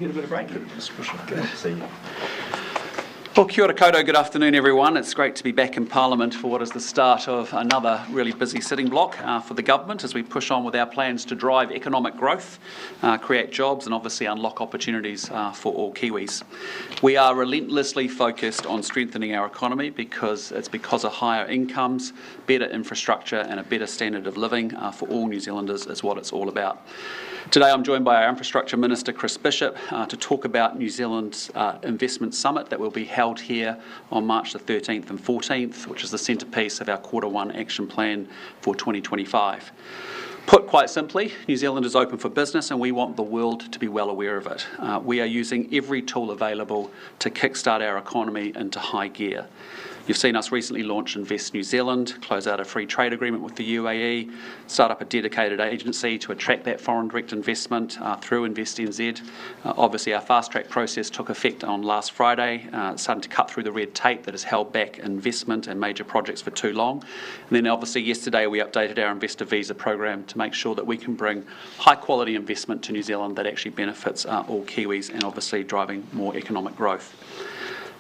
Get a bit of break. Good to see you. Well, kia ora koutou, good afternoon everyone. It's great to be back in Parliament for what is the start of another really busy sitting block for the government as we push on with our plans to drive economic growth, create jobs and obviously unlock opportunities for all Kiwis. We are relentlessly focused on strengthening our economy because of higher incomes, better infrastructure and a better standard of living for all New Zealanders is what it's all about. Today I'm joined by our Infrastructure Minister Chris Bishop to talk about New Zealand's Investment Summit that will be held here on March the 13th and 14th, which is the centrepiece of our Q1 action plan for 2025. Put quite simply, New Zealand is open for business and we want the world to be well aware of it. We are using every tool available to kickstart our economy into high gear. You've seen us recently launch Invest New Zealand, close out a free trade agreement with the UAE, start up a dedicated agency to attract that foreign direct investment through Invest NZ. Obviously our fast track process took effect on last Friday, starting to cut through the red tape that has held back investment and major projects for too long. And then obviously yesterday we updated our investor visa program to make sure that we can bring high quality investment to New Zealand that actually benefits all Kiwis and obviously driving more economic growth.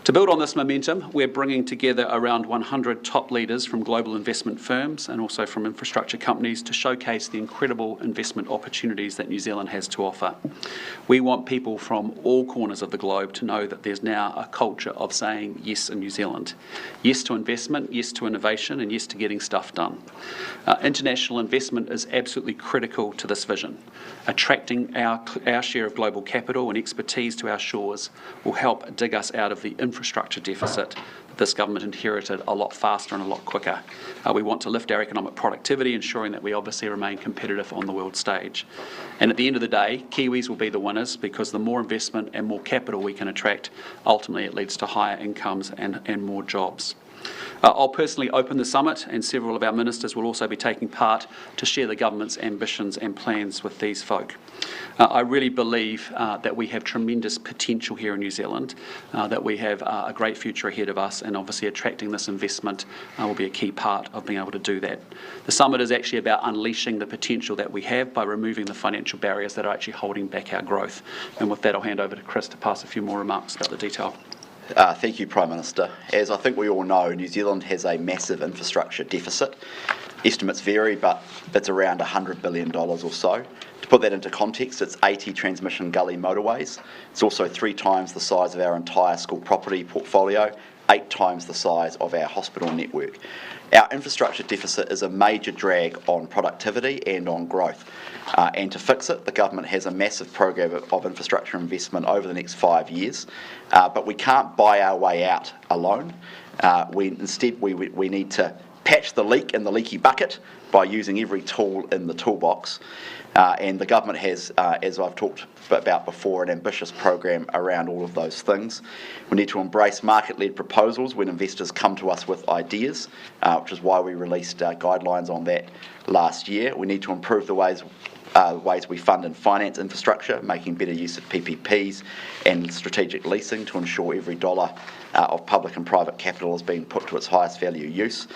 To build on this momentum, we're bringing together around 100 top leaders from global investment firms and also from infrastructure companies to showcase the incredible investment opportunities that New Zealand has to offer. We want people from all corners of the globe to know that there's now a culture of saying yes in New Zealand. Yes to investment, yes to innovation, and yes to getting stuff done. International investment is absolutely critical to this vision. Attracting our share of global capital and expertise to our shores will help dig us out of the infrastructure deficit that this government inherited a lot faster and a lot quicker. We want to lift our economic productivity, ensuring that we obviously remain competitive on the world stage. And at the end of the day, Kiwis will be the winners because the more investment and more capital we can attract, ultimately it leads to higher incomes and more jobs. I'll personally open the summit and several of our ministers will also be taking part to share the government's ambitions and plans with these folk. I really believe that we have tremendous potential here in New Zealand, that we have a great future ahead of us, and obviously attracting this investment will be a key part of being able to do that. The summit is actually about unleashing the potential that we have by removing the financial barriers that are actually holding back our growth. And with that, I'll hand over to Chris to pass a few more remarks about the detail. Thank you, Prime Minister. As I think we all know, New Zealand has a massive infrastructure deficit. Estimates vary, but it's around $100 billion or so. To put that into context, it's 80 transmission gully motorways. It's also 3 times the size of our entire school property portfolio, 8 times the size of our hospital network. Our infrastructure deficit is a major drag on productivity and on growth. And to fix it, the government has a massive program of infrastructure investment over the next 5 years. But we can't buy our way out alone. Instead, we need to patch the leak in the leaky bucket by using every tool in the toolbox. And the government has, as I've talked about before, an ambitious program around all of those things. We need to embrace market-led proposals when investors come to us with ideas, which is why we released guidelines on that last year. We need to improve the ways we fund and finance infrastructure, making better use of PPPs and strategic leasing to ensure every dollar of public and private capital is being put to its highest value use.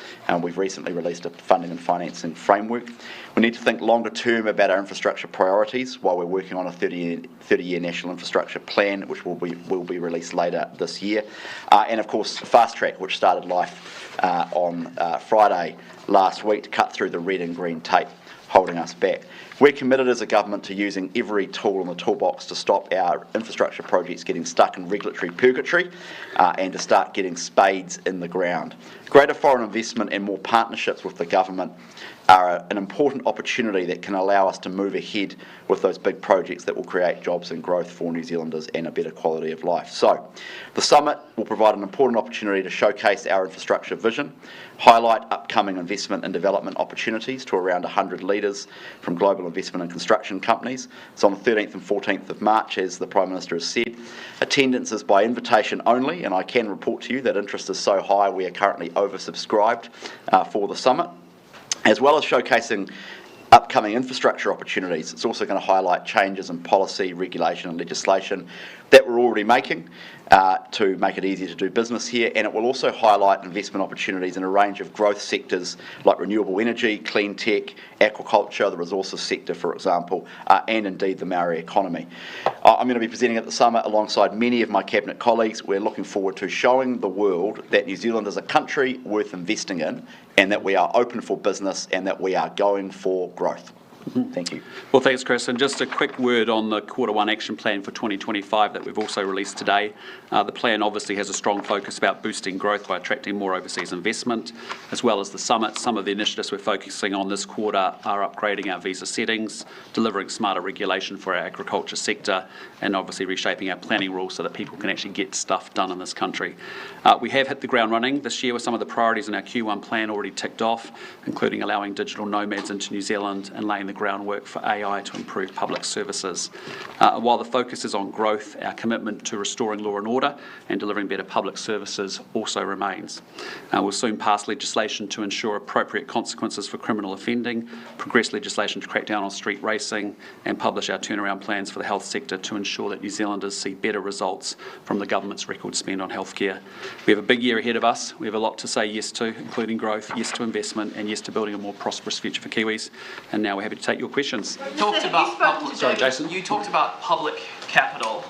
We've recently released a funding and financing framework. We need to think longer term about our infrastructure priorities while we're working on a 30-year national infrastructure plan, which will be released later this year. And of course, Fast Track, which started life on Friday last week to cut through the red and green tape holding us back. We're committed as a government to using every tool in the toolbox to stop our infrastructure projects getting stuck in regulatory purgatory and to start getting spades in the ground. Greater foreign investment and more partnerships with the government are an important opportunity that can allow us to move ahead with those big projects that will create jobs and growth for New Zealanders and a better quality of life. So, the summit will provide an important opportunity to showcase our infrastructure vision, highlight upcoming investment and development opportunities to around 100 leaders from global investment and construction companies. So on the 13th and 14th of March, as the Prime Minister has said, attendance is by invitation only, and I can report to you that interest is so high we are currently oversubscribed for the summit. As well as showcasing upcoming infrastructure opportunities. It's also going to highlight changes in policy, regulation and legislation that we're already making to make it easier to do business here, and it will also highlight investment opportunities in a range of growth sectors like renewable energy, clean tech, aquaculture, the resources sector, for example, and indeed the Maori economy. I'm going to be presenting at the summit alongside many of my Cabinet colleagues. We're looking forward to showing the world that New Zealand is a country worth investing in, and that we are open for business, and that we are going for growth. Thank you. Well, thanks, Chris. And just a quick word on the Q1 action plan for 2025 that we've also released today. The plan obviously has a strong focus about boosting growth by attracting more overseas investment, as well as the summit. Some of the initiatives we're focusing on this quarter are upgrading our visa settings, delivering smarter regulation for our agriculture sector, and obviously reshaping our planning rules so that people can actually get stuff done in this country. We have hit the ground running this year with some of the priorities in our Q1 plan already ticked off, including allowing digital nomads into New Zealand and laying the groundwork for AI to improve public services. While the focus is on growth, our commitment to restoring law and order and delivering better public services also remains. We'll soon pass legislation to ensure appropriate consequences for criminal offending, progress legislation to crack down on street racing, and publish our turnaround plans for the health sector to ensure that New Zealanders see better results from the government's record spend on healthcare. We have a big year ahead of us. We have a lot to say yes to, including growth, yes to investment, and yes to building a more prosperous future for Kiwis. And now we're happy to take your questions. You talked about public capital.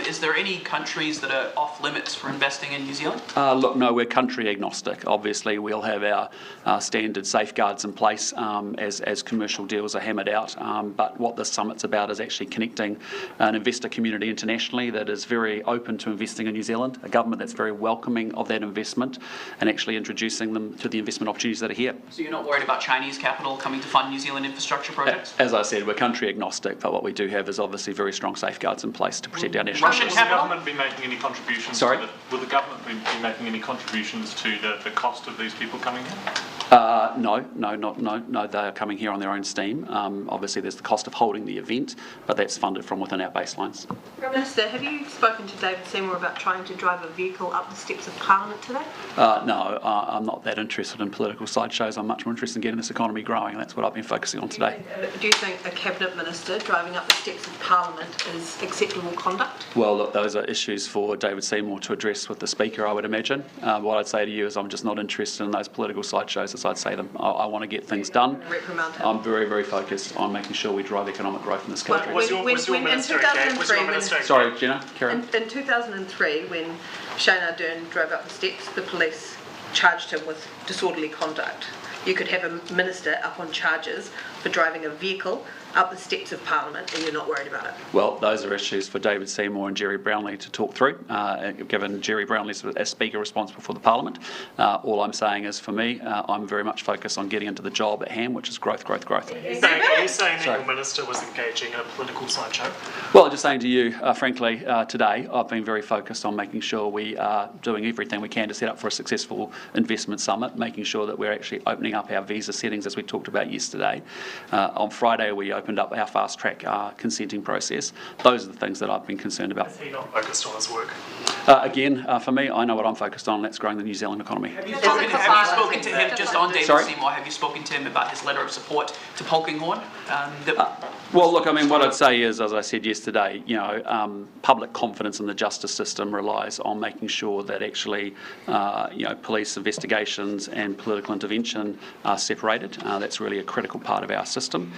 Is there any countries that are off limits for investing in New Zealand? Look, no, we're country agnostic. Obviously, we'll have our standard safeguards in place as commercial deals are hammered out. But what this summit's about is actually connecting an investor community internationally that is very open to investing in New Zealand, a government that's very welcoming of that investment, and actually introducing them to the investment opportunities that are here. So you're not worried about Chinese capital coming to fund New Zealand infrastructure projects? As I said, we're country agnostic, but what we do have is obviously very strong safeguards in place to protect our national Russian interests. capital? Will the government be making any contributions? Sorry? Will the government be making any contributions to the cost of these people coming here? No, they are coming here on their own steam. Obviously, there's the cost of holding the event, but that's funded from within our baselines. Minister, have you spoken to David Seymour about trying to drive a vehicle up the steps of Parliament today? No, I'm not that interested in political sideshows. I'm much more interested in getting this economy growing, and that's what I've been focusing on today. Do you think a Cabinet Minister driving up the steps of Parliament is acceptable conduct? Well, look, those are issues for David Seymour to address with the Speaker, I would imagine. What I'd say to you is I'm just not interested in those political sideshows, as I'd say them. I want to get things done. I'm very, very focused on making sure we drive economic growth in this country. Was your minister okay? Sorry, Jenna, carry on. In 2003, when Shane Ardern drove up the steps, the police charged him with disorderly conduct. You could have a minister up on charges for driving a vehicle up the steps of Parliament, and you're not worried about it? Well, those are issues for David Seymour and Jerry Brownlee to talk through, given Jerry Brownlee's as Speaker responsible for the Parliament. All I'm saying is, for me, I'm very much focused on getting into the job at hand, which is growth. Are you saying that your minister was engaging in a political sideshow? Well, just saying to you, frankly, today, I've been very focused on making sure we are doing everything we can to set up for a successful investment summit, making sure that we're actually opening up our visa settings, as we talked about yesterday. On Friday, we opened up our fast-track consenting process. Those are the things that I've been concerned about. Is he not focused on his work? Again, for me, I know what I'm focused on, and that's growing the New Zealand economy. Have you spoken to him, just on David Seymour, have you spoken to him about his letter of support to Polkinghorne? Well, look, I mean, what I'd say is, as I said yesterday, public confidence in the justice system relies on making sure that actually, police investigations and political intervention are separated. That's really a critical part of our system.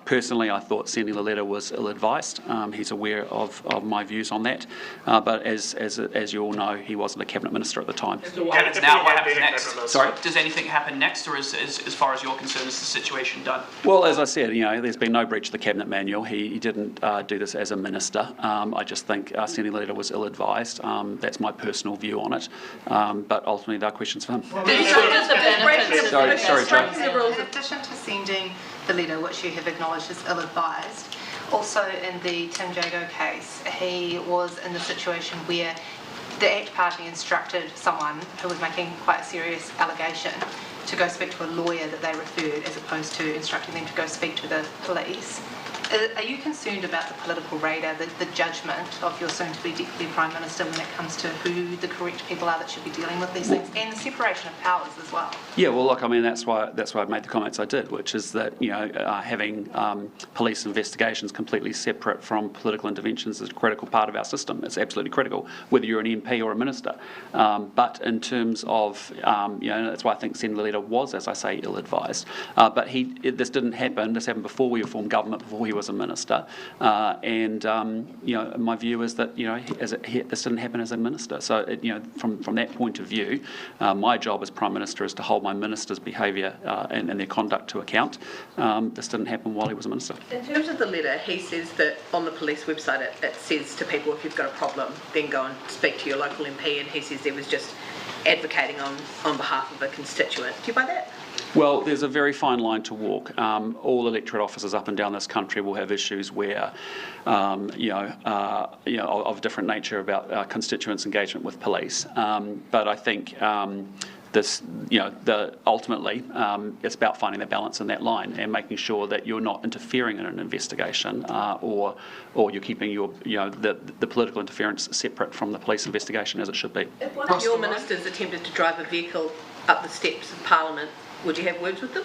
Personally, I thought sending the letter was ill-advised. He's aware of my views on that. But as you all know, he wasn't a Cabinet Minister at the time. What happens now? What happens next? Sorry? Does anything happen next, or as far as you're concerned, is the situation done? Well, as I said, there's been no breach of the Cabinet manual. He didn't do this as a minister. I just think sending the letter was ill-advised. That's my personal view on it. But ultimately, there are questions for him. Sorry, Joe. In addition to sending the letter, which you have acknowledged is ill-advised, also in the Tim Jago case, he was in the situation where the ACT Party instructed someone who was making quite a serious allegation to go speak to a lawyer that they referred, as opposed to instructing them to go speak to the police. Are you concerned about the political radar, the judgment of your soon-to-be Deputy Prime Minister when it comes to who the correct people are that should be dealing with these things, and the separation of powers as well? Yeah, well, look, I mean, that's why I made the comments I did, which is that, having police investigations completely separate from political interventions is a critical part of our system. It's absolutely critical, whether you're an MP or a minister. But in terms of, that's why I think Senator Leader was, as I say, ill-advised. But this didn't happen. This happened before we formed government, before he was a minister. My view is that, this didn't happen as a minister. So, from that point of view, my job as Prime Minister is to hold my minister's behaviour and their conduct to account. This didn't happen while he was a minister. In terms of the letter, he says that on the police website it says to people, if you've got a problem, then go and speak to your local MP, and he says there was just advocating on behalf of a constituent. Do you buy that? Well, there's a very fine line to walk. All electorate offices up and down this country will have issues where, of different nature about constituents' engagement with police. But I think ultimately, it's about finding the balance in that line and making sure that you're not interfering in an investigation, or you're keeping the political interference separate from the police investigation as it should be. If one of your ministers attempted to drive a vehicle up the steps of Parliament, would you have words with them?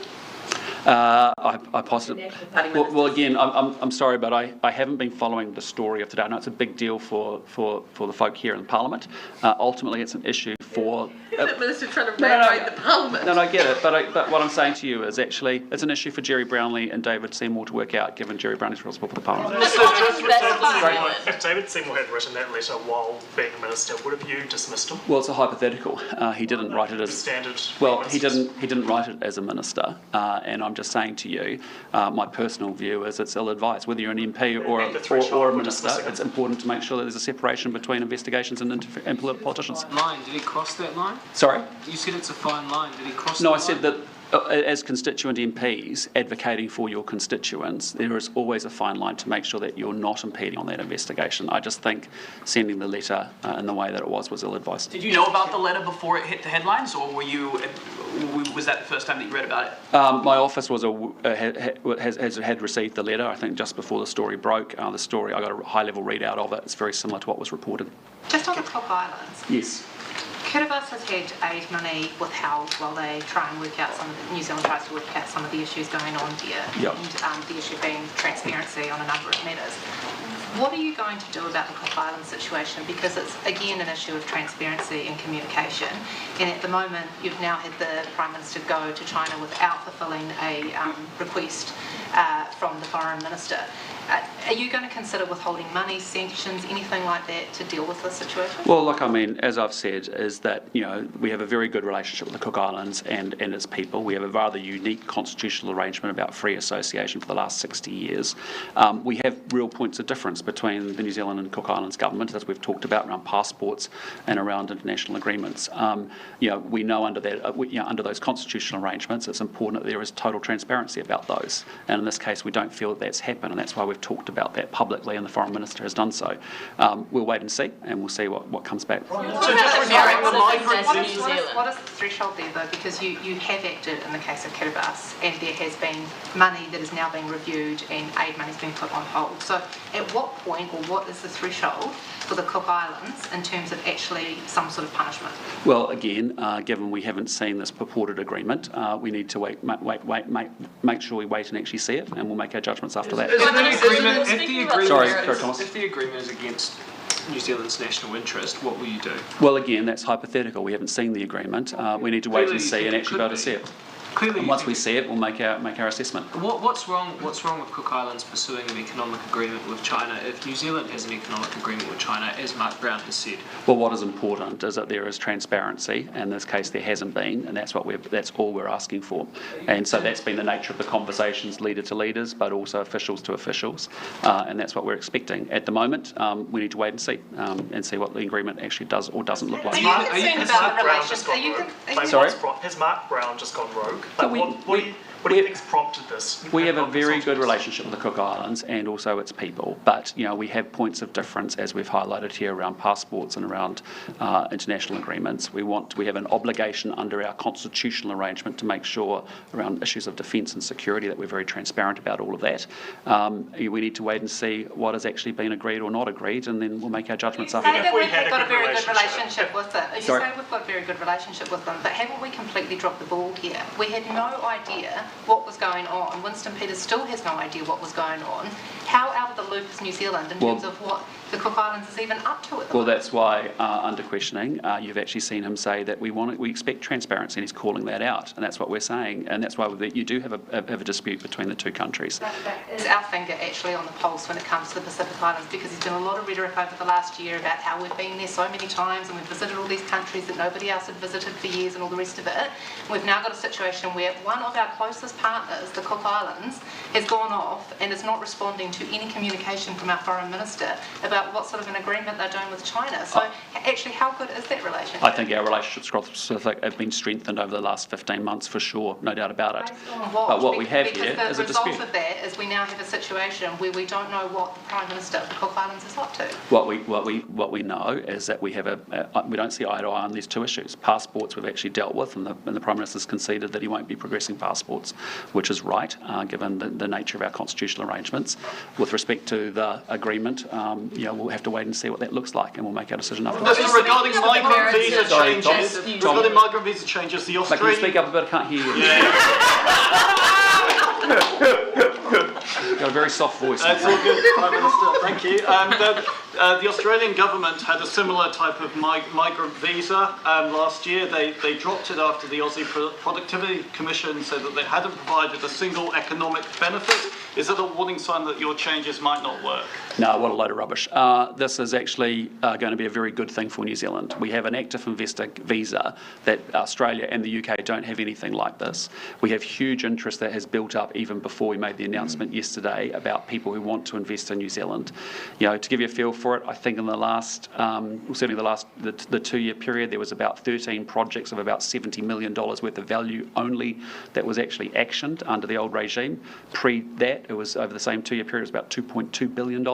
I possibly. Well, again, I'm sorry, but I haven't been following the story of today. I know it's a big deal for the folk here in Parliament. Ultimately, it's an issue for. The minister trying to railroad the Parliament. No, I get it, but what I'm saying to you is actually it's an issue for Jerry Brownlee and David Seymour to work out, given Jerry Brownlee's responsible for the Parliament. If David Seymour had written that letter while being a minister, would have you dismissed him? Well, it's a hypothetical. He didn't write it as standard. Well, he didn't write it as a minister, and I'm just saying to you, my personal view is it's ill-advised. Whether you're an MP or a minister, it's important to make sure that there's a separation between investigations and politicians. Line? Did he cross that line? Sorry? You said it's a fine line. Did he cross No, the I said that as constituent MPs advocating for your constituents, there is always a fine line to make sure that you're not impeding on that investigation. I just think sending the letter in the way that it was ill-advised. Did you know about the letter before it hit the headlines, or was that the first time that you read about it? My office had received the letter, I think, just before the story broke. I got a high-level readout of it. It's very similar to what was reported. Just on the Cook Islands. Yes. Kiribati has had aid money withheld while they try and work out New Zealand tries to work out some of the issues going on there, yep. And the issue being transparency on a number of matters. What are you going to do about the Cook Islands situation? Because it's, again, an issue of transparency and communication. And at the moment, you've now had the Prime Minister go to China without fulfilling a request from the Foreign Minister. Are you going to consider withholding money, sanctions, anything like that to deal with this situation? Well, look, I mean, as I've said, is that, we have a very good relationship with the Cook Islands and its people. We have a rather unique constitutional arrangement about free association for the last 60 years. We have real points of difference between the New Zealand and Cook Islands government, as we've talked about, around passports and around international agreements. We know under those constitutional arrangements, it's important that there is total transparency about those. And in this case, we don't feel that that's happened, and that's why we've talked about that publicly, and the Foreign Minister has done so. We'll wait and see, and we'll see what comes back. What is the threshold there, though? Because you have acted in the case of Kiribati, and there has been money that is now being reviewed and aid money has been put on hold. So at what point, or what is the threshold for the Cook Islands in terms of actually some sort of punishment? Well, again, given we haven't seen this purported agreement, we need to make sure we wait and actually see it, and we'll make our judgments after that. If the agreement is against New Zealand's national interest, what will you do? Well, again, that's hypothetical. We haven't seen the agreement. We need to wait and see and actually be able to see it. Clearly, and once we see it, we'll make our assessment. What's wrong with Cook Islands pursuing an economic agreement with China if New Zealand has an economic agreement with China, as Mark Brown has said? Well, what is important is that there is transparency. In this case, there hasn't been, and that's all we're asking for. And so that's been the nature of the conversations, leader to leaders, but also officials to officials, and that's what we're expecting. At the moment, we need to wait and see what the agreement actually does or doesn't look like. Are you concerned about the relations? Has Mark Brown just gone rogue? What do you think's prompted this? We have a very good relationship with the Cook Islands and also its people, but we have points of difference, as we've highlighted here, around passports and around international agreements. We have an obligation under our constitutional arrangement to make sure around issues of defence and security that we're very transparent about all of that. We need to wait and see what has actually been agreed or not agreed, and then we'll make our judgments after that. We've got a very good relationship with them. You Sorry? say we've got a very good relationship with them, but haven't we completely dropped the ball here? We had no idea what was going on. Winston Peters still has no idea what was going on. How out of the loop is New Zealand in terms of what the Cook Islands is even up to at the moment? That's why, under questioning, you've actually seen him say that we expect transparency, and he's calling that out, and that's what we're saying, and that's why you do have a dispute between the two countries. That is our finger actually on the pulse when it comes to the Pacific Islands, because there's been a lot of rhetoric over the last year about how we've been there so many times and we've visited all these countries that nobody else had visited for years and all the rest of it. We've now got a situation where one of our closest partners, the Cook Islands, has gone off and is not responding to any communication from our Foreign Minister about what sort of an agreement they're doing with China. So actually, how good is that relationship? I think our relationships across the Pacific have been strengthened over the last 15 months for sure, no doubt about it. But what we have here is a dispute. The result of that is we now have a situation where we don't know what the Prime Minister of the Cook Islands is up to. What we know is that we don't see eye to eye on these two issues. Passports we've actually dealt with, and the Prime Minister's conceded that he won't be progressing passports, which is right, given the nature of our constitutional arrangements. With respect to the agreement, we'll have to wait and see what that looks like, and we'll make our decision after that. Regarding migrant visa changes, regarding migrant visa changes, the But can you speak up a bit? I can't hear you. You've got a very soft voice. It's all good, Prime Minister. Thank you. The Australian government had a similar type of migrant visa last year. They dropped it after the Aussie Productivity Commission said that they hadn't provided a single economic benefit. Is it a warning sign that your changes might not work? No, what a load of rubbish. This is actually going to be a very good thing for New Zealand. We have an active investor visa that Australia and the UK don't have anything like this. We have huge interest that has built up even before we made the announcement yesterday about people who want to invest in New Zealand. To give you a feel for it, I think in the last, certainly the 2-year period, there was about 13 projects of about $70 million worth of value only that was actually actioned under the old regime. Pre that, it was over the same 2-year period, it was about $2.2 billion.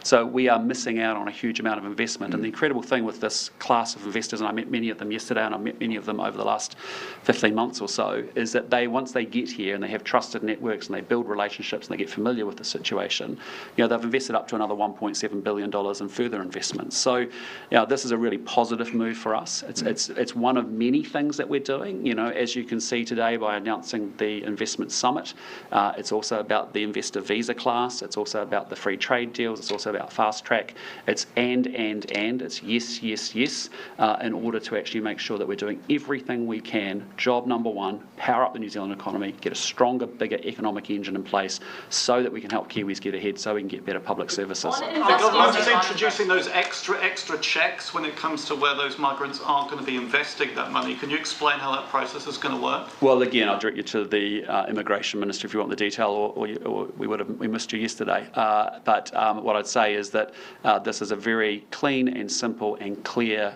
So we are missing out on a huge amount of investment. And the incredible thing with this class of investors, and I met many of them yesterday, and I met many of them over the last 15 months or so, is that once they get here and they have trusted networks and they build relationships and they get familiar with the situation, they've invested up to another $1.7 billion in further investments. So this is a really positive move for us. It's one of many things that we're doing. As you can see today by announcing the investment summit, it's also about the investor visa class. It's also about the free trade deals. It's also about fast track. It's and. It's yes, in order to actually make sure that we're doing everything we can. Job number one, power up the New Zealand economy, get a stronger, bigger economic engine in place so that we can help Kiwis get ahead, so we can get better public services. The government is introducing those extra checks when it comes to where those migrants aren't going to be investing that money. Can you explain how that process is going to work? Well, again, I'll direct you to the Immigration Minister if you want the detail, or we missed you yesterday. But what I'd say is that this is a very clean and simple and clear,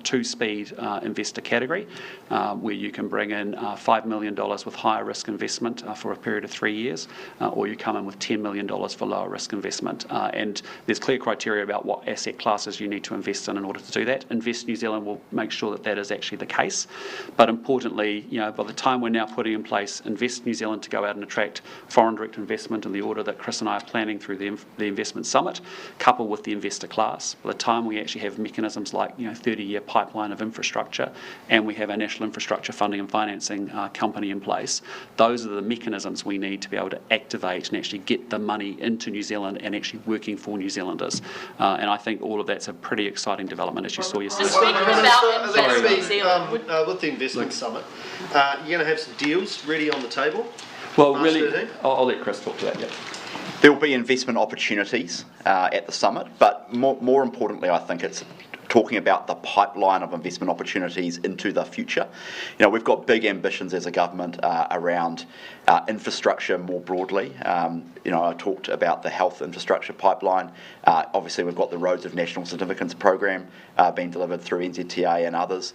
two-speed investor category where you can bring in $5 million with higher risk investment for a period of 3 years, or you come in with $10 million for lower risk investment. And there's clear criteria about what asset classes you need to invest in order to do that. Invest New Zealand will make sure that is actually the case. But importantly, by the time we're now putting in place Invest New Zealand to go out and attract foreign direct investment in the order that Chris and I are planning through the investment summit, coupled with the investor class, by the time we actually have mechanisms like 30-year pipeline of infrastructure, and we have our National Infrastructure Funding and Financing company in place, those are the mechanisms we need to be able to activate and actually get the money into New Zealand and actually working for New Zealanders. And I think all of that's a pretty exciting development, as you saw yesterday. With the investment summit, you're going to have some deals ready on the table? Well, really, I'll let Chris talk to that, yeah. There will be investment opportunities at the summit, but more importantly, I think it's talking about the pipeline of investment opportunities into the future. You know, we've got big ambitions as a government around infrastructure more broadly. You know, I talked about the health infrastructure pipeline. Obviously, we've got the Roads of National Significance program being delivered through NZTA and others.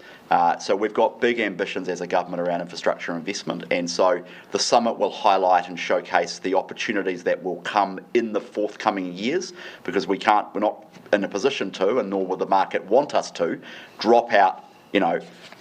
So we've got big ambitions as a government around infrastructure investment, and so the summit will highlight and showcase the opportunities that will come in the forthcoming years, because we're not in a position to, and nor will the market want us to, drop out, you know,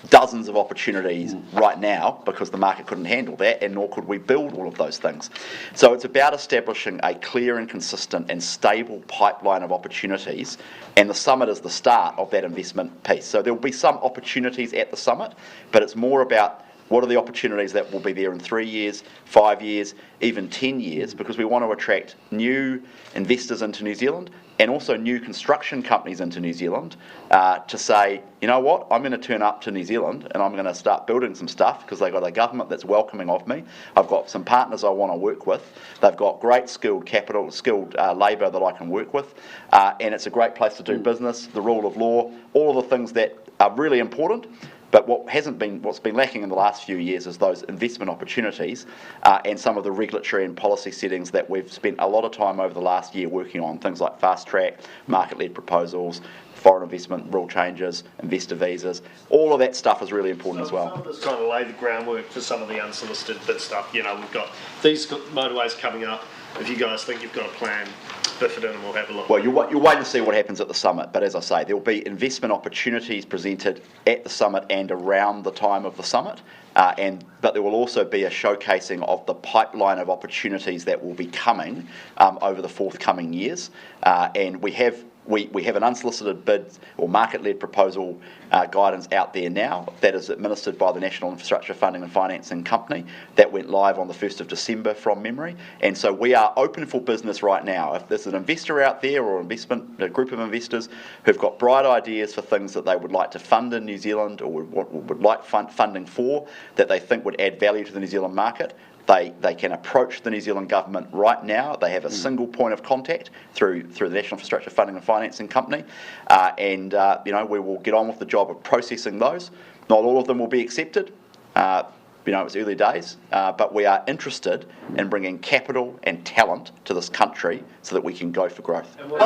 dozens of opportunities right now, because the market couldn't handle that, and nor could we build all of those things. So it's about establishing a clear and consistent and stable pipeline of opportunities, and the summit is the start of that investment piece. So there will be some opportunities at the summit, but it's more about what are the opportunities that will be there in 3 years, 5 years, even 10 years, because we want to attract new investors into New Zealand and also new construction companies into New Zealand to say, you know what, I'm going to turn up to New Zealand and I'm going to start building some stuff because they've got a government that's welcoming of me. I've got some partners I want to work with. They've got great skilled capital, skilled labour that I can work with, and it's a great place to do business, the rule of law, all of the things that are really important. But what's been lacking in the last few years is those investment opportunities and some of the regulatory and policy settings that we've spent a lot of time over the last year working on, things like fast track, market-led proposals, foreign investment rule changes, investor visas. All of that stuff is really important as well. Some of this kind of lay the groundwork for some of the unsolicited bid stuff. You know, we've got these motorways coming up. If you guys think you've got a plan, biff it in and we'll have a look. Well, you'll wait to see what happens at the summit, but as I say, there will be investment opportunities presented at the summit and around the time of the summit, but there will also be a showcasing of the pipeline of opportunities that will be coming over the forthcoming years, and we have an unsolicited bid or market-led proposal guidance out there now that is administered by the National Infrastructure Funding and Financing Company that went live on the 1st of December from memory. And so we are open for business right now. If there's an investor out there or a group of investors who've got bright ideas for things that they would like to fund in New Zealand or would like funding for, that they think would add value to the New Zealand market, they can approach the New Zealand government right now. They have a single point of contact through the National Infrastructure Funding and Financing Company, and you know, we will get on with the job of processing those. Not all of them will be accepted. You know, it's early days, but we are interested in bringing capital and talent to this country so that we can go for growth. And what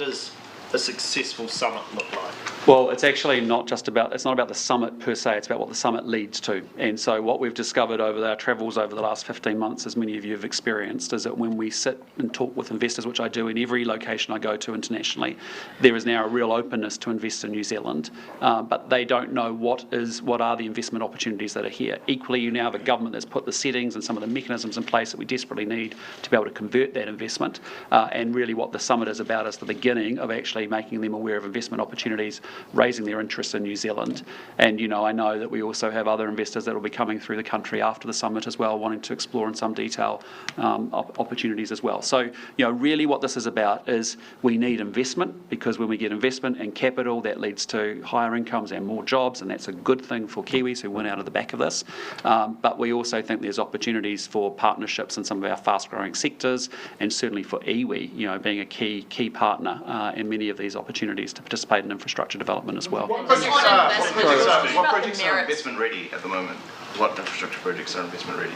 does a successful summit look like? Well, it's actually not about the summit per se, it's about what the summit leads to. And so what we've discovered over our travels over the last 15 months, as many of you have experienced, is that when we sit and talk with investors, which I do in every location I go to internationally, there is now a real openness to invest in New Zealand, but they don't know what are the investment opportunities that are here. Equally, you now have a government that's put the settings and some of the mechanisms in place that we desperately need to be able to convert that investment, and really what the summit is about is the beginning of actually making them aware of investment opportunities, raising their interest in New Zealand. And you know, I know that we also have other investors that will be coming through the country after the summit as well, wanting to explore in some detail opportunities as well. So you know, really what this is about is we need investment, because when we get investment and capital, that leads to higher incomes and more jobs, and that's a good thing for Kiwis who win out of the back of this. But we also think there's opportunities for partnerships in some of our fast-growing sectors, and certainly for iwi, you know, being a key partner in many of these opportunities to participate in infrastructure development as well. What projects are investment ready at the moment? What infrastructure projects are investment ready?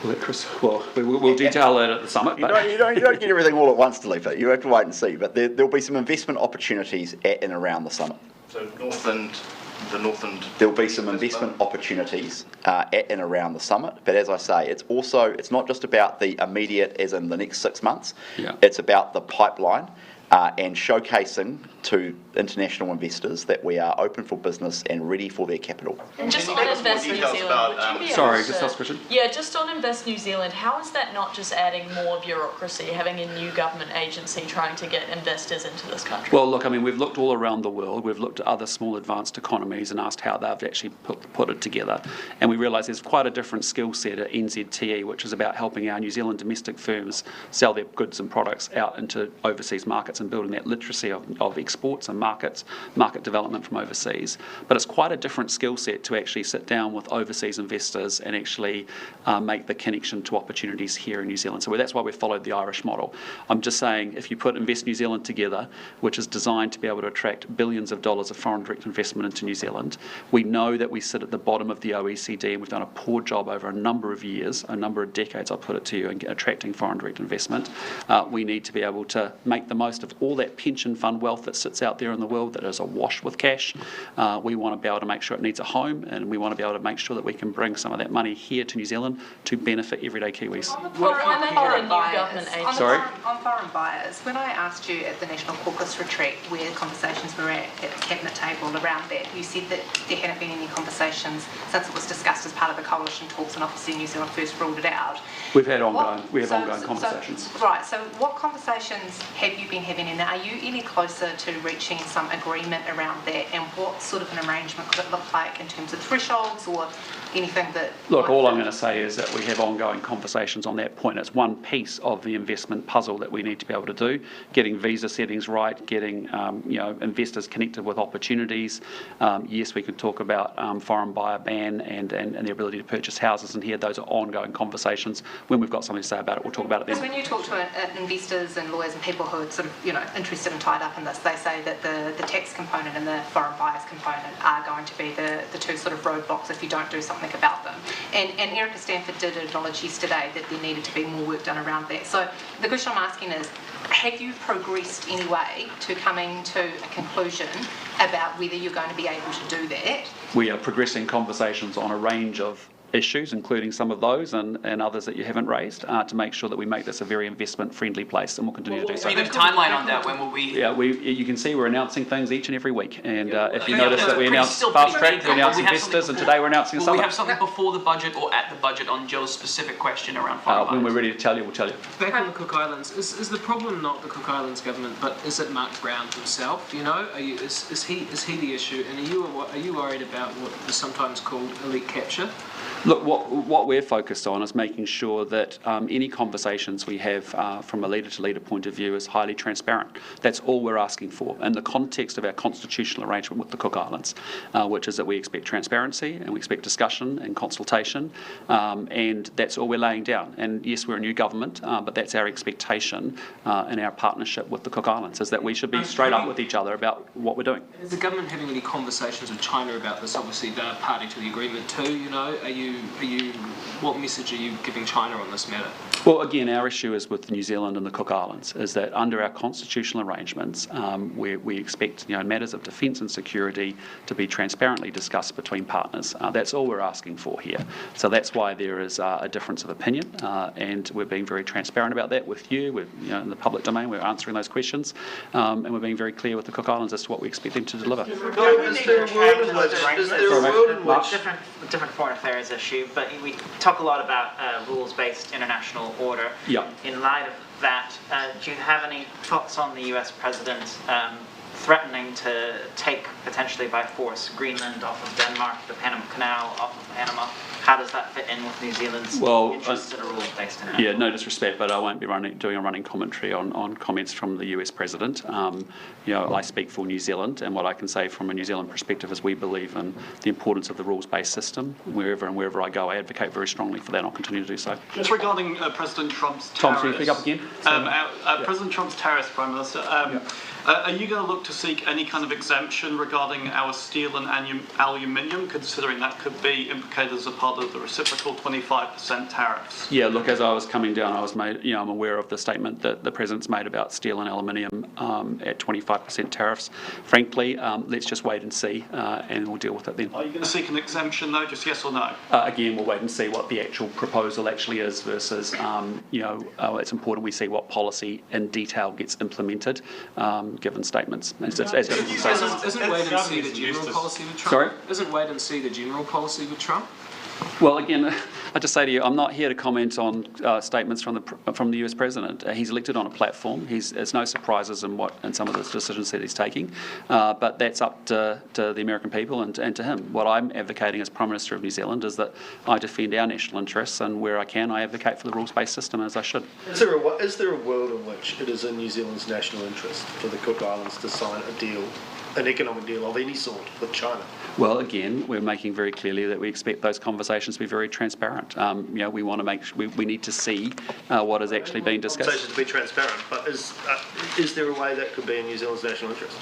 Well, we'll detail that at the summit. But You don't get everything all at once, Talifa. You have to wait and see. But there'll be some investment opportunities at and around the summit. So the north and... There'll be some investment opportunities at and around the summit. But as I say, it's not just about the immediate, as in the next 6 months. Yeah. It's about the pipeline. And showcasing to international investors that we are open for business and ready for their capital. And just on Invest New Zealand, would you be sorry, able just to, last question. Yeah, just on Invest New Zealand, how is that not just adding more bureaucracy, having a new government agency trying to get investors into this country? Well, look, I mean, we've looked all around the world. We've looked at other small advanced economies and asked how they've actually put it together. And we realise there's quite a different skill set at NZTA, which is about helping our New Zealand domestic firms sell their goods and products out into overseas markets. markets and building that literacy of exports and market development from overseas. But it's quite a different skill set to actually sit down with overseas investors and actually make the connection to opportunities here in New Zealand. So that's why we followed the Irish model. I'm just saying, if you put Invest New Zealand together, which is designed to be able to attract billions of dollars of foreign direct investment into New Zealand, we know that we sit at the bottom of the OECD, and we've done a poor job over a number of years, a number of decades, I'll put it to you, in attracting foreign direct investment. We need to be able to make the most of all that pension fund wealth that sits out there in the world that is awash with cash. We want to be able to make sure it needs a home, and we want to be able to make sure that we can bring some of that money here to New Zealand to benefit everyday Kiwis. On foreign buyers, when I asked you at the National Caucus retreat where conversations were at the cabinet table around that, you said that there hadn't been any conversations since it was discussed as part of the coalition talks, and obviously New Zealand First ruled it out. We've had ongoing conversations. Right, so what conversations have you been having, and are you any closer to reaching some agreement around that, and what sort of an arrangement could it look like in terms of thresholds or anything that... Look, all I'm going to say is that we have ongoing conversations on that point. It's one piece of the investment puzzle that we need to be able to do, getting visa settings right, getting investors connected with opportunities. Yes, we could talk about foreign buyer ban and the ability to purchase houses in here. Those are ongoing conversations. When we've got something to say about it, we'll talk about it then. Because when you talk to investors and lawyers and people who are sort of, interested and tied up in this, they say that the tax component and the foreign buyers component are going to be the two sort of roadblocks if you don't do something about them. And Erica Stanford did acknowledge yesterday that there needed to be more work done around that. So the question I'm asking is, have you progressed anyway to coming to a conclusion about whether you're going to be able to do that? We are progressing conversations on a range of issues, including some of those and others that you haven't raised, to make sure that we make this a very investment-friendly place, and we'll continue to do so. Can you give a timeline on that? When will we... Yeah, you can see we're announcing things each and every week, and if you notice that we announced fast track, we announced investors, and today we're announcing Will summit. we have something before the budget or at the budget on Jill's specific question around foreign when we're ready to tell you, we'll tell you. Back on the Cook Islands, is the problem not the Cook Islands government, but is it Mark Brown himself? Is he the issue? And are you worried about what is sometimes called elite capture? Look, what we're focused on is making sure that any conversations we have from a leader-to-leader point of view is highly transparent. That's all we're asking for in the context of our constitutional arrangement with the Cook Islands, which is that we expect transparency and we expect discussion and consultation, and that's all we're laying down. And yes, we're a new government, but that's our expectation in our partnership with the Cook Islands, is that we should be straight up with each other about what we're doing. Is the government having any conversations with China about this? Obviously, they're party to the agreement too, what message are you giving China on this matter? Well, again, our issue is with New Zealand and the Cook Islands, is that under our constitutional arrangements, we expect matters of defence and security to be transparently discussed between partners. That's all we're asking for here. So that's why there is a difference of opinion, and we're being very transparent about that with you. We're, in the public domain, we're answering those questions, and we're being very clear with the Cook Islands as to what we expect them to deliver. Different foreign affairs issue, but we talk a lot about rules-based international order. Yeah. In light of that, do you have any thoughts on the US president threatening to take, potentially by force, Greenland off of Denmark, the Panama Canal off of Panama? How does that fit in with New Zealand's interest in a rules-based international? Yeah, no disrespect, but I won't be doing a running commentary on comments from the US president. I speak for New Zealand, and what I can say from a New Zealand perspective is we believe in the importance of the rules-based system. Wherever I go, I advocate very strongly for that, and I'll continue to do so. Just regarding President Trump's tariffs. Tom, can you pick up again? President Trump's tariffs, Prime Minister. Are you going to look to seek any kind of exemption regarding our steel and aluminium, considering that could be implicated as a part of the reciprocal 25% tariffs? Yeah, look, as I was coming down, I'm aware of the statement that the President's made about steel and aluminium at 25% tariffs. Frankly, let's just wait and see, and we'll deal with it then. Are you going to seek an exemption, though, just yes or no? Again, we'll wait and see what the actual proposal actually is versus, it's important we see what policy in detail gets implemented, given statements. Isn't wait and see the general policy with Trump? Sorry? Isn't wait and see the general policy with Trump? Well, again, I just say to you, I'm not here to comment on statements from the US President. He's elected on a platform. There's no surprises in some of the decisions that he's taking, but that's up to the American people and to him. What I'm advocating as Prime Minister of New Zealand is that I defend our national interests, and where I can, I advocate for the rules-based system, as I should. Is there a world in which it is in New Zealand's national interest for the Cook Islands to sign a deal, an economic deal of any sort with China? Well, again, we're making very clearly that we expect those conversations to be very transparent. We want to we need to see what is actually being discussed. Conversations to be transparent, but is there a way that could be in New Zealand's national interest?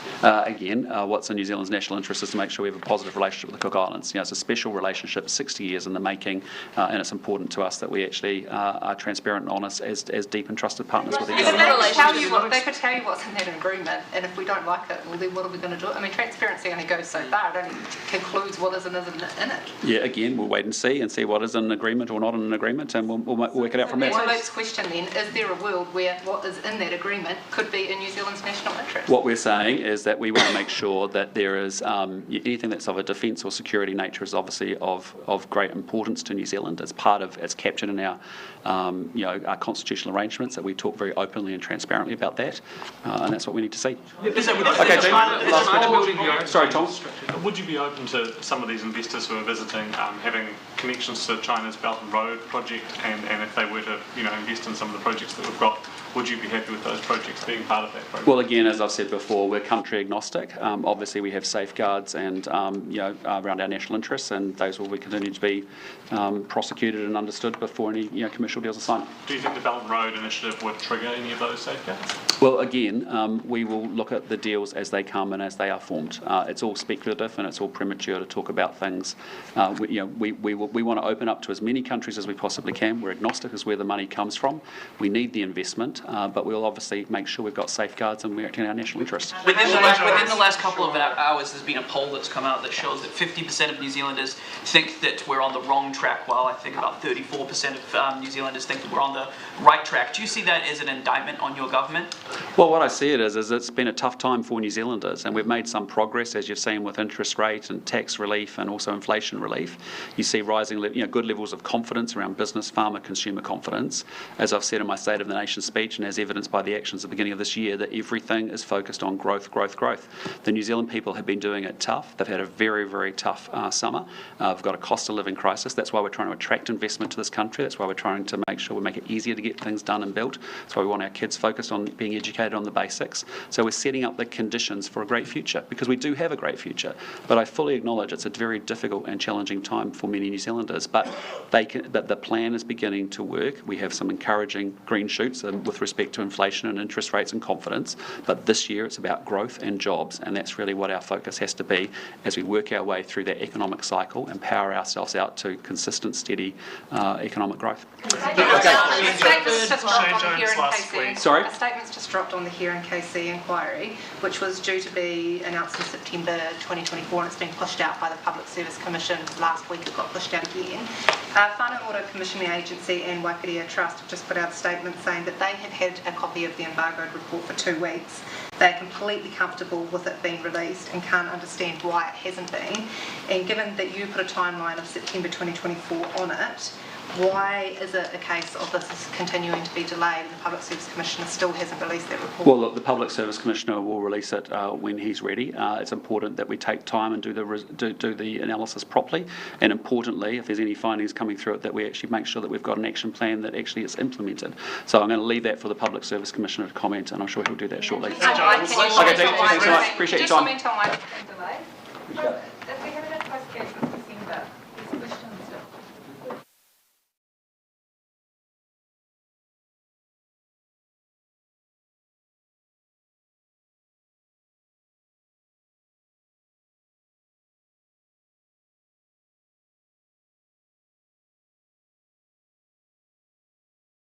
What's in New Zealand's national interest is to make sure we have a positive relationship with the Cook Islands. It's a special relationship, 60 years in the making, and it's important to us that we actually are transparent and honest as deep and trusted partners with each other. They could tell you what's in that agreement, and if we don't like it, well, then what are we going to do? I mean, transparency only goes so far. It only concludes what is and isn't in it. Yeah, again, we'll wait and see what is in an agreement or not in an agreement, and we'll work it out from there. So Luke's question then, is there a world where what is in that agreement could be in New Zealand's national interest? What we're saying is that we want to make sure that there is anything that's of a defence or security nature is obviously of great importance to New Zealand. It's captured in our our constitutional arrangements, that we talk very openly and transparently about that, and that's what we need to see. Okay, sorry, Tom. Would you be open to some of these investors who are visiting having connections to China's Belt and Road project, and if they were to invest in some of the projects that we've got, would you be happy with those projects being part of that program? Well, again, as I've said before, we're country agnostic. Obviously, we have safeguards and around our national interests, and those will continue to be prosecuted and understood before any commercial deals are signed. Do you think the Belt and Road initiative would trigger any of those safeguards? Well, again, we will look at the deals as they come and as they are formed. It's all speculative and it's all premature to talk about things. We want to open up to as many countries as we possibly can. We're agnostic as where the money comes from. We need the investment, but we'll obviously make sure we've got safeguards and we're acting in our national interests. Within the last couple of hours, there's been a poll that's come out that shows that 50% of New Zealanders think that we're on the wrong track, while I think about 34% of New Zealanders think that we're on the right track. Do you see that as an indictment on your government? Well, what I see it is it's been a tough time for New Zealanders, and we've made some progress, as you've seen, with interest rate and tax relief and also inflation relief. You see rising, good levels of confidence around business, farmer, consumer confidence. As I've said in my State of the Nation speech, and as evidenced by the actions at the beginning of this year, that everything is focused on growth, growth, growth. The New Zealand people have been doing it tough. They've had a very, very tough summer. We've got a cost of living crisis. That's why we're trying to attract investment to this country. That's why we're trying to make sure we make it easier to get things done and built. That's why we want our kids focused on being educated on the basics. So we're setting up the conditions for a great future, because we do have a great future. But I fully acknowledge it's a very difficult and challenging time for many New Zealanders. But the plan is beginning to work. We have some encouraging green shoots with respect to inflation and interest rates and confidence. But this year it's about growth and jobs, and that's really what our focus has to be as we work our way through that economic cycle and power ourselves out to consistent, steady economic growth. Sorry? A statement's just dropped on the Here in KC inquiry, which was due to be announced in September 2024, and it's been pushed out by the Public Service Commission. Last week it got pushed out again. Whānau Ora Commissioning Agency and Waipiria Trust have just put out a statement saying that they have had a copy of the embargoed report for 2 weeks. They're completely comfortable with it being released and can't understand why it hasn't been. And given that you put a timeline of September 2024 on it, why is it a case of this is continuing to be delayed and the Public Service Commissioner still hasn't released that report? Well, look, the Public Service Commissioner will release it when he's ready. It's important that we take time and do the analysis properly, and importantly, if there's any findings coming through it, that we actually make sure that we've got an action plan that actually is implemented. So I'm going to leave that for the Public Service Commissioner to comment, and I'm sure he'll do that shortly. Okay, thanks so much. Appreciate your time. Just comment on why it's been delayed.